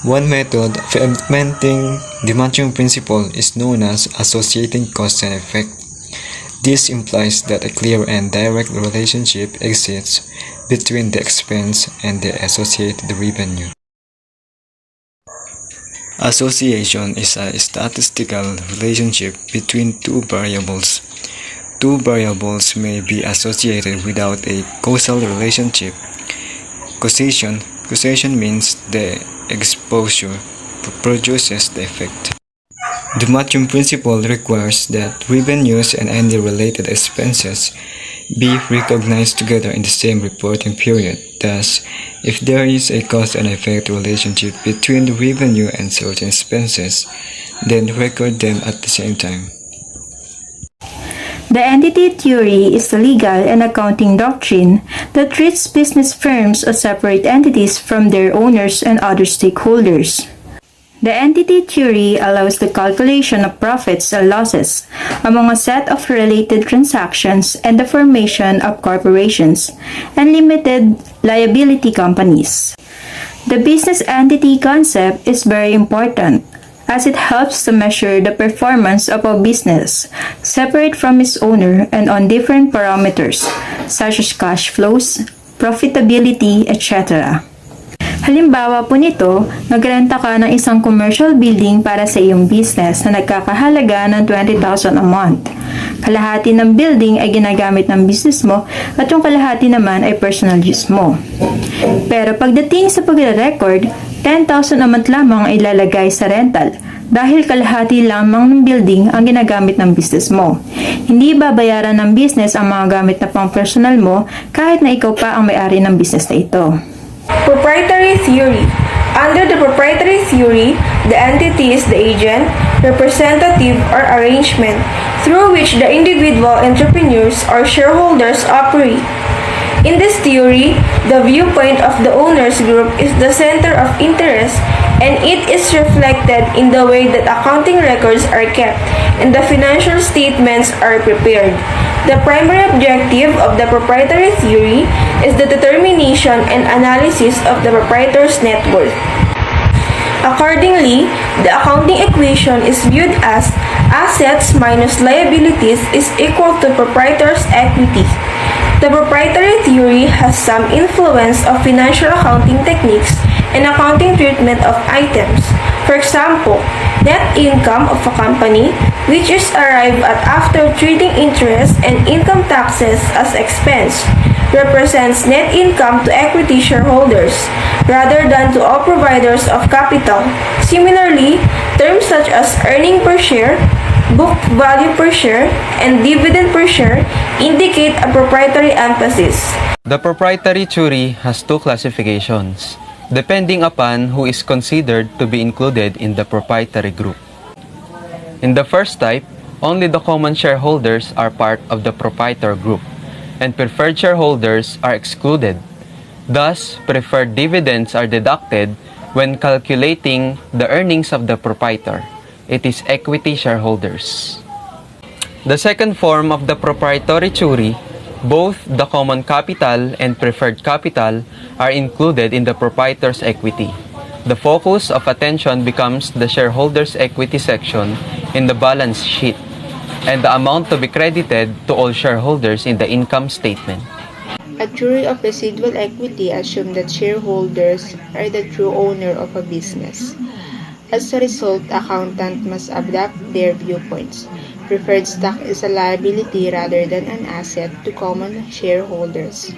One method of implementing the matching principle is known as associating cause and effect. This implies that a clear and direct relationship exists between the expense and the associated revenue. Association is a statistical relationship between two variables. Two variables may be associated without a causal relationship. Causation means the exposure produces the effect. The matching principle requires that revenues and any related expenses be recognized together in the same reporting period. Thus, if there is a cause and effect relationship between the revenue and certain expenses, then record them at the same time. The entity theory is a legal and accounting doctrine that treats business firms as separate entities from their owners and other stakeholders. The entity theory allows the calculation of profits and losses among a set of related transactions and the formation of corporations and limited liability companies. The business entity concept is very important as it helps to measure the performance of a business separate from its owner and on different parameters such as cash flows, profitability, etc. Halimbawa po nito, nagrenta ka ng isang commercial building para sa iyong business na nagkakahalaga ng 20,000 a month. Kalahati ng building ay ginagamit ng business mo at yung kalahati naman ay personal use mo. Pero pagdating sa pagre-record, 10,000 a month lamang ay ilalagay sa rental dahil kalahati lamang ng building ang ginagamit ng business mo. Hindi babayaran ng business ang mga gamit na pang personal mo kahit na ikaw pa ang may-ari ng business na ito. Proprietary theory. Under the proprietary theory, the entity is the agent, representative, or arrangement through which the individual entrepreneurs or shareholders operate. In this theory, the viewpoint of the owners group is the center of interest, and it is reflected in the way that accounting records are kept and the financial statements are prepared. The primary objective of the proprietary theory is the determination and analysis of the proprietor's net worth. Accordingly, the accounting equation is viewed as assets minus liabilities is equal to proprietor's equity. The proprietary theory has some influence of financial accounting techniques and accounting treatment of items. For example, net income of a company, which is arrived at after treating interest and income taxes as expense, represents net income to equity shareholders rather than to all providers of capital. Similarly, terms such as earning per share, book value per share, and dividend per share indicate a proprietary emphasis. The proprietary theory has two classifications, depending upon who is considered to be included in the proprietary group. In the first type, only the common shareholders are part of the proprietor group, and preferred shareholders are excluded. Thus, preferred dividends are deducted when calculating the earnings of the proprietor. It is equity shareholders. The second form of the proprietary theory, both the common capital and preferred capital are included in the proprietor's equity. The focus of attention becomes the shareholders' equity section in the balance sheet and the amount to be credited to all shareholders in the income statement. A theory of residual equity assumes that shareholders are the true owner of a business. As a result, accountants must adapt their viewpoints. Preferred stock is a liability rather than an asset to common shareholders.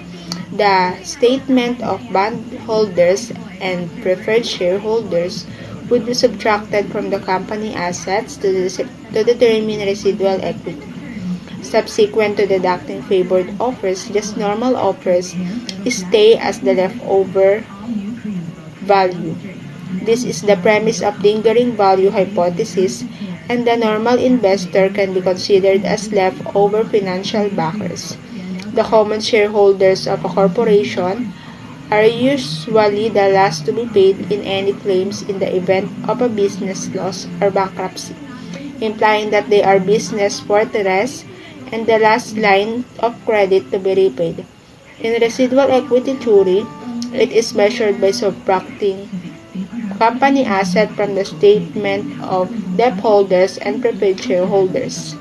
The statement of bondholders and preferred shareholders would be subtracted from the company assets to determine residual equity. Subsequent to deducting favored offers, just normal offers stay as the leftover value. This is the premise of the lingering value hypothesis, and the normal investor can be considered as leftover financial backers. The common shareholders of a corporation are usually the last to be paid in any claims in the event of a business loss or bankruptcy, implying that they are business fortress and the last line of credit to be repaid. In residual equity theory, it is measured by subtracting company asset from the statement of debt holders and preferred shareholders.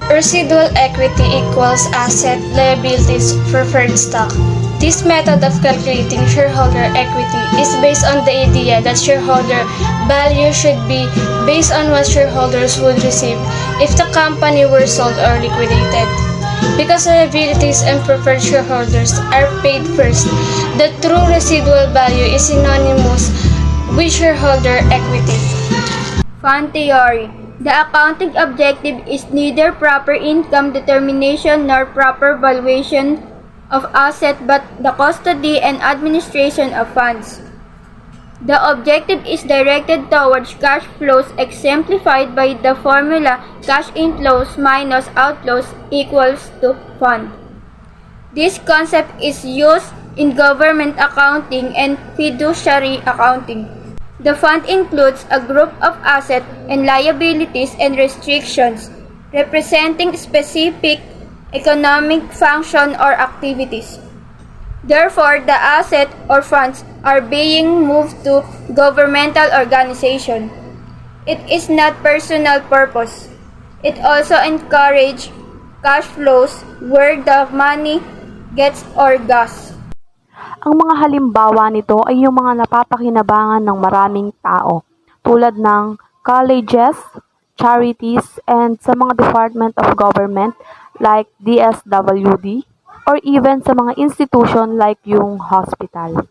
Residual equity equals asset, liabilities, preferred stock. This method of calculating shareholder equity is based on the idea that shareholder value should be based on what shareholders would receive if the company were sold or liquidated. Because liabilities and preferred shareholders are paid first, the true residual value is synonymous with shareholder equity. Fund theory. The accounting objective is neither proper income determination nor proper valuation of asset but the custody and administration of funds. The objective is directed towards cash flows exemplified by the formula cash inflows minus outflows equals to fund. This concept is used in government accounting and fiduciary accounting. The fund includes a group of assets and liabilities and restrictions representing specific economic function or activities. Therefore, the asset or funds are being moved to governmental organization. It is not personal purpose. It also encourages cash flows where the money gets or goes. Ang mga halimbawa nito ay yung mga napapakinabangan ng maraming tao, tulad ng colleges, charities, and sa mga department of government like DSWD, or even sa mga institution like yung hospital.